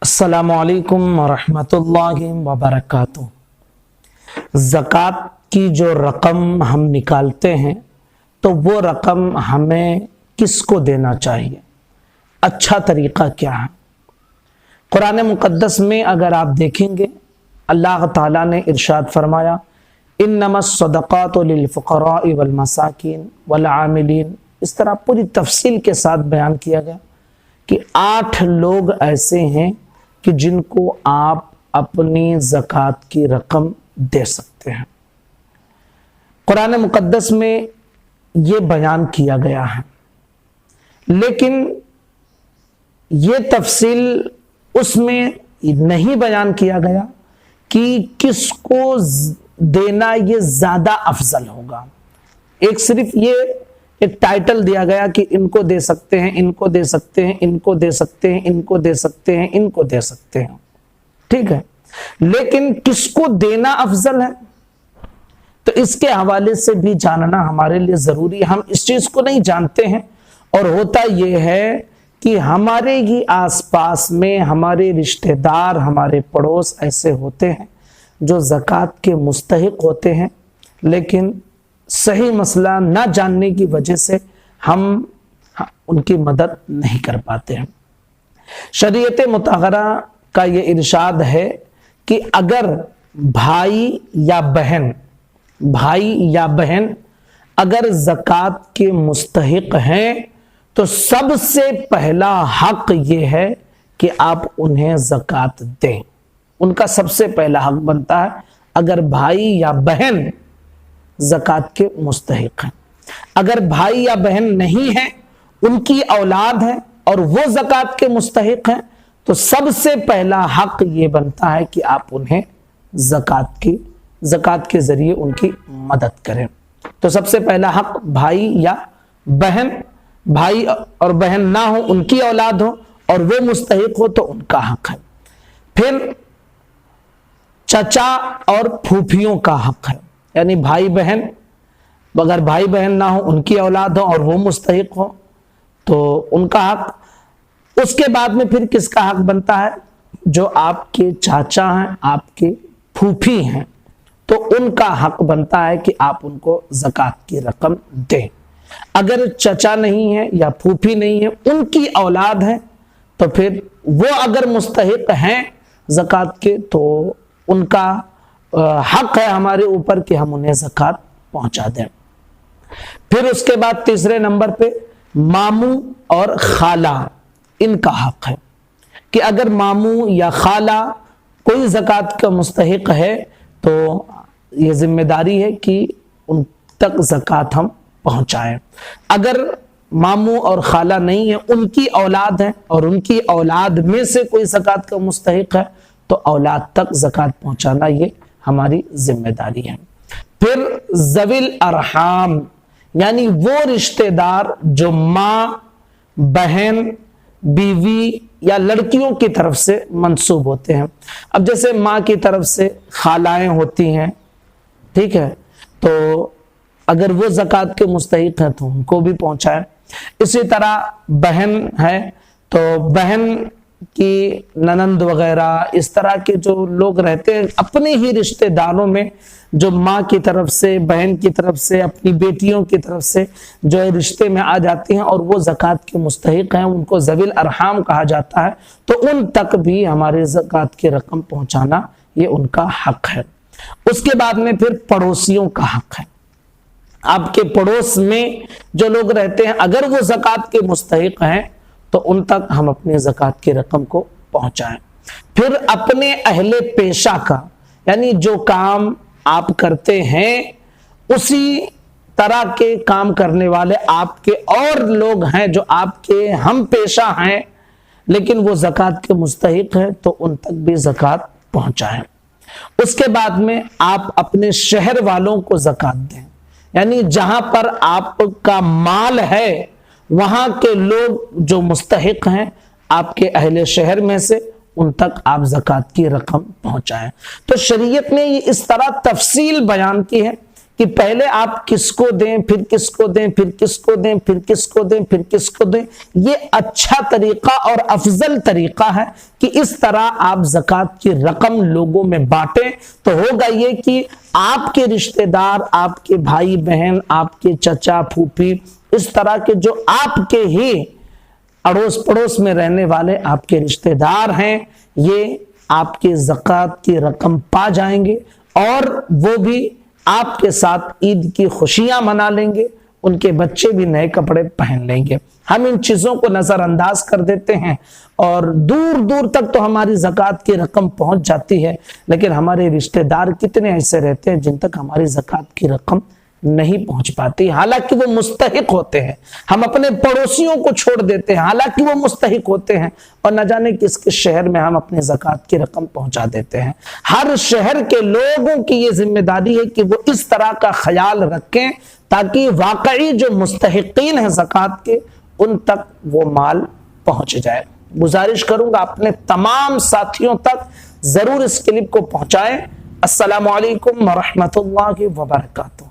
अस्सलामु अलैकुम वरहमतुल्लाहि वबरकातुह। ज़कात की जो रकम हम निकालते हैं तो वो रकम हमें किसको देना चाहिए, अच्छा तरीक़ा क्या है। कुरान मुक़द्दस में अगर आप देखेंगे अल्लाह ताला ने इरशाद फरमाया, इन्नमस सदक़ातु लिल फ़ुक़राइ वल मसाकीन वल आमिलीन। इस तरह पूरी तफसील के साथ बयान किया गया कि 8 लोग ऐसे हैं कि जिनको आप अपनी ज़कात की रकम दे सकते हैं। कुरान मुक़द्दस में ये बयान किया गया है, लेकिन ये तफसील उसमें नहीं बयान किया गया कि किसको देना ये ज़्यादा अफजल होगा। एक सिर्फ ये एक टाइटल दिया गया कि इनको दे सकते हैं, इनको दे सकते हैं, इनको दे सकते हैं, इनको दे सकते हैं, इनको दे सकते हैं, ठीक है। लेकिन किसको देना अफजल है तो इसके हवाले से भी जानना हमारे लिए जरूरी है। हम इस चीज को नहीं जानते हैं और होता यह है कि हमारे ही आसपास में हमारे रिश्तेदार, हमारे पड़ोस ऐसे होते हैं जो ज़कात के मुस्तहिक होते हैं, लेकिन सही मसला ना जानने की वजह से हम उनकी मदद नहीं कर पाते हैं। शरीयत मुतहरा का ये इरशाद है कि अगर भाई या बहन अगर ज़कात के मुस्तहिक हैं तो सबसे पहला हक ये है कि आप उन्हें ज़कात दें। उनका सबसे पहला हक बनता है अगर भाई या बहन ज़कात के मुस्तहिक हैं। अगर भाई या बहन नहीं है, उनकी औलाद है और वो ज़कात के मुस्तहिक हैं, तो सबसे पहला हक ये बनता है कि आप उन्हें ज़कात के जरिए उनकी मदद करें। तो सबसे पहला हक भाई या बहन, भाई और बहन ना हो, उनकी औलाद हो और वो मुस्तहिक हो तो उनका हक है। फिर चचा और फूफियों का हक है, यानी भाई बहन, अगर भाई बहन ना हो, उनकी औलाद हो और वो मुस्तहिक हो तो उनका हक। उसके बाद में फिर किसका हक बनता है, जो आपके चाचा हैं, आपके फूफी हैं, तो उनका हक बनता है कि आप उनको ज़कात की रकम दें। अगर चचा नहीं है या फूफी नहीं है, उनकी औलाद है, तो फिर वो अगर मुस्तहिक हैं ज़कात के तो उनका हक है हमारे ऊपर कि हम उन्हें ज़कात पहुंचा दें। फिर उसके बाद तीसरे नंबर पे मामू और खाला, इनका हक है कि अगर मामू या खाला कोई ज़कात का मुस्तहिक है तो ये जिम्मेदारी है कि उन तक ज़कात हम पहुंचाएं। अगर मामू और खाला नहीं है, उनकी औलाद है और उनकी औलाद में से कोई ज़कात का मुस्तहिक है तो औलाद तक ज़कात पहुंचाना ये हमारी जिम्मेदारी है। फिर ज़विल अरहाम, यानी वो रिश्तेदार जो माँ, बहन, बीवी या लड़कियों की तरफ से मंसूब होते हैं। अब जैसे माँ की तरफ से खालाएं होती हैं, ठीक है, तो अगर वो ज़कात के मुस्तहिक हैं तो उनको भी पहुंचाएं। इसी तरह बहन है तो बहन की ननंद वगैरह, इस तरह के जो लोग रहते हैं अपने ही रिश्तेदारों में, जो माँ की तरफ से, बहन की तरफ से, अपनी बेटियों की तरफ से जो है रिश्ते में आ जाती हैं और वो ज़कात के मुस्तहिक हैं, उनको ज़विल अरहाम कहा जाता है, तो उन तक भी हमारे ज़कात की रकम पहुंचाना ये उनका हक है। उसके बाद में फिर पड़ोसियों का हक है। आपके पड़ोस में जो लोग रहते हैं अगर वो ज़कात के मुस्तहिक हैं तो उन तक हम अपने ज़कात की रकम को पहुंचाएं। फिर अपने अहले पेशा का, यानी जो काम आप करते हैं उसी तरह के काम करने वाले आपके और लोग हैं जो आपके हम पेशा हैं लेकिन वो ज़कात के मुस्तहिक हैं, तो उन तक भी ज़कात पहुंचाएं। उसके बाद में आप अपने शहर वालों को ज़कात दें, यानी जहां पर आपका माल है वहां के लोग जो मुस्तहिक हैं आपके अहले शहर में से, उन तक आप ज़कात की रकम पहुंचाएं। तो शरीयत ने ये इस तरह तफसील बयान की है کہ پہلے آپ کس کو دیں، پھر کس کو دیں، پھر کس کو دیں، پھر کس کو دیں، پھر کس کو دیں، یہ اچھا طریقہ اور افضل طریقہ ہے کہ اس طرح آپ زکوٰۃ کی رقم لوگوں میں بانٹیں۔ تو ہوگا یہ کہ آپ کے رشتہ دار، آپ کے بھائی بہن، آپ کے چچا پھوپھی، اس طرح کے جو آپ کے ہی اڑوس پڑوس میں رہنے والے آپ کے رشتہ دار ہیں، یہ آپ کے زکوٰۃ کی رقم پا جائیں گے اور وہ بھی آپ کے ساتھ عید کی خوشیاں منا لیں گے، ان کے بچے بھی نئے کپڑے پہن لیں گے۔ ہم ان چیزوں کو نظر انداز کر دیتے ہیں اور دور دور تک تو ہماری زکوٰۃ کی رقم پہنچ جاتی ہے، لیکن ہمارے رشتہ دار کتنے ایسے رہتے ہیں جن تک ہماری زکوٰۃ کی رقم نہیں پہنچ پاتی، حالانکہ وہ مستحق ہوتے ہیں۔ ہم اپنے پڑوسیوں کو چھوڑ دیتے ہیں حالانکہ وہ مستحق ہوتے ہیں، اور نہ جانے کس کس شہر میں ہم اپنے زکوٰۃ کی رقم پہنچا دیتے ہیں۔ ہر شہر کے لوگوں کی یہ ذمہ داری ہے کہ وہ اس طرح کا خیال رکھیں تاکہ واقعی جو مستحقین ہیں زکوٰۃ کے ان تک وہ مال پہنچ جائے۔ گزارش کروں گا اپنے تمام ساتھیوں تک ضرور اس کلپ کو پہنچائیں۔ السلام علیکم ورحمۃ اللہ وبرکاتہ۔